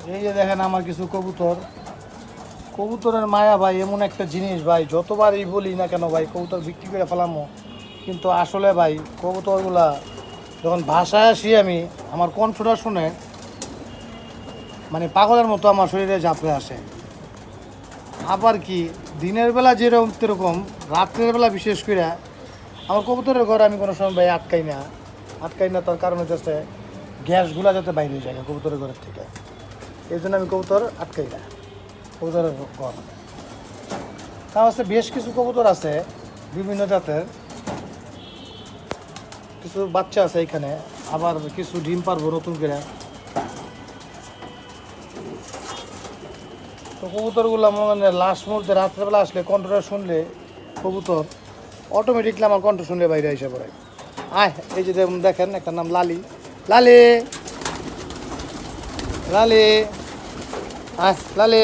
এই যে দেখেন আমার কিছু কবুতর। কবুতরের মায়া ভাই এমন একটা জিনিস ভাই, যতবারই বলি না কেন ভাই কবুতর বিক্রি করে ফেলামো, কিন্তু আসলে ভাই কবুতরগুলা যখন বাসায় আসি আমি, আমার কণ্ঠটা শুনে মানে পাগলের মতো আমার শরীরে ঝাঁপড়ে আসে। আবার কি দিনের বেলা যেরকম তেরকম রাত্রের বেলা বিশেষ করে আমার কবুতরের ঘর আমি কোনো সময় ভাই আটকাই না। তার কারণ হচ্ছে গ্যাসগুলা যাতে বাইরে যায় না কবুতরের ঘরের থেকে, এই জন্য আমি কবুতর আটকাই না কবুতরের ঘর। তা হচ্ছে বেশ কিছু কবুতর আছে বিভিন্ন জাতের, কিছু বাচ্চা আছে এখানে, আবার কিছু ডিম পারবো নতুন করে। তো কবুতরগুলো মানে লাস্ট মুহূর্তে রাত্রেবেলা আসলে কণ্ঠটা শুনলে কবুতর অটোমেটিকলি আমার কণ্ঠ শুনলে বাইরে এসে পড়ে। আয় এই যে দেখেন একটা নাম লালি। লালি লালি আয় লালি,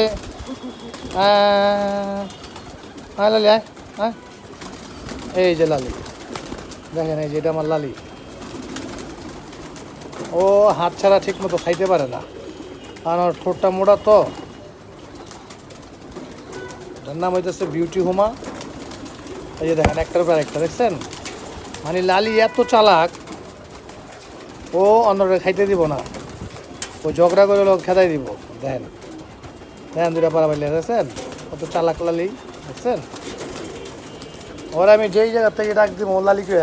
আয় লালি আয় আয়। এই যে লালি দেখেন, এই যে এটা আমার লালি। ও হাত ছাড়া ঠিক মতো খাইতে পারে না, কারণ ওর ঠোঁটটা মোটা। তো এটার নাম হইতেছে বিউটি হুমা। এই যে দেখেন একটার পর একটা দেখছেন, মানে লালি এত চালাক, ও অন্যরা খাইতে দিব না, ও ঝগড়া করে লোক খেদাই দিব। দেখেন দেখেন দুটা পাড়া পাইলে দেখছেন কত চালাক লালি, দেখছেন। ওরা আমি যেই জায়গা থেকে ডাক দিব ও লালি করে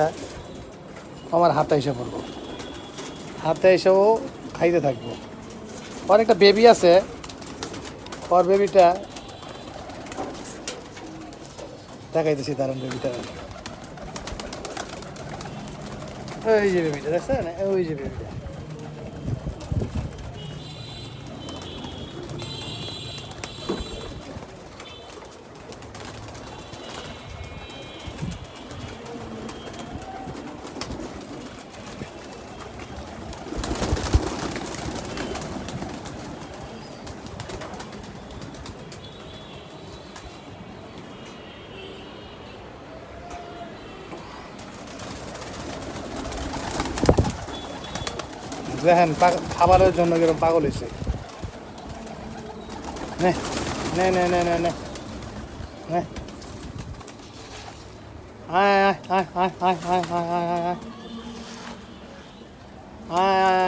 আমার হাতে এসে পড়বো, হাতে এসেও খাইতে থাকবো। ওর একটা বেবি আছে, ওর বেবিটা দেখাইতেছি, দারুণ বেবিটা। ওই যে বেবিটা দেখছেন, ওই যে বেবিটা। দেখেন খাবারের জন্য কিরকম পাগল হয়েছে। নে নে নে নে নে নে নে আয় আয় আয় আয় আয় আয় আয় আয় আয় আয়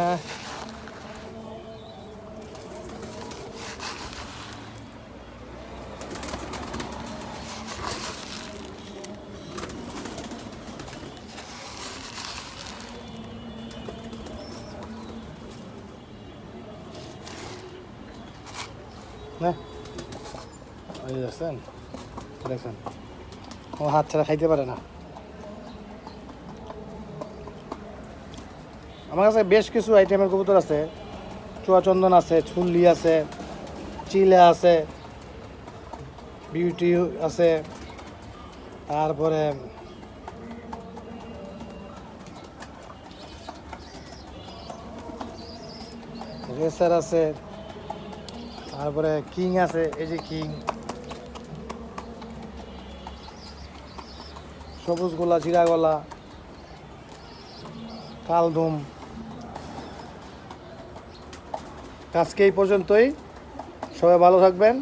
আয়। নে ওই যে দেখছেন, দেখছেন ও হাত ছাড়া খাইতে পারে না। আমার কাছে বেশ কিছু আইটেমের কবুতর আছে, চুয়াচন্দন আছে, ছুল্লি আছে, চিলা আছে, বিউটি আছে, তারপরে রেসার আছে, তারপরে কিং আছে, এই যে কিং, সবুজ গোলা, চিরা গলা, কালদুম। আজকে এই পর্যন্তই, সবাই ভালো থাকবেন।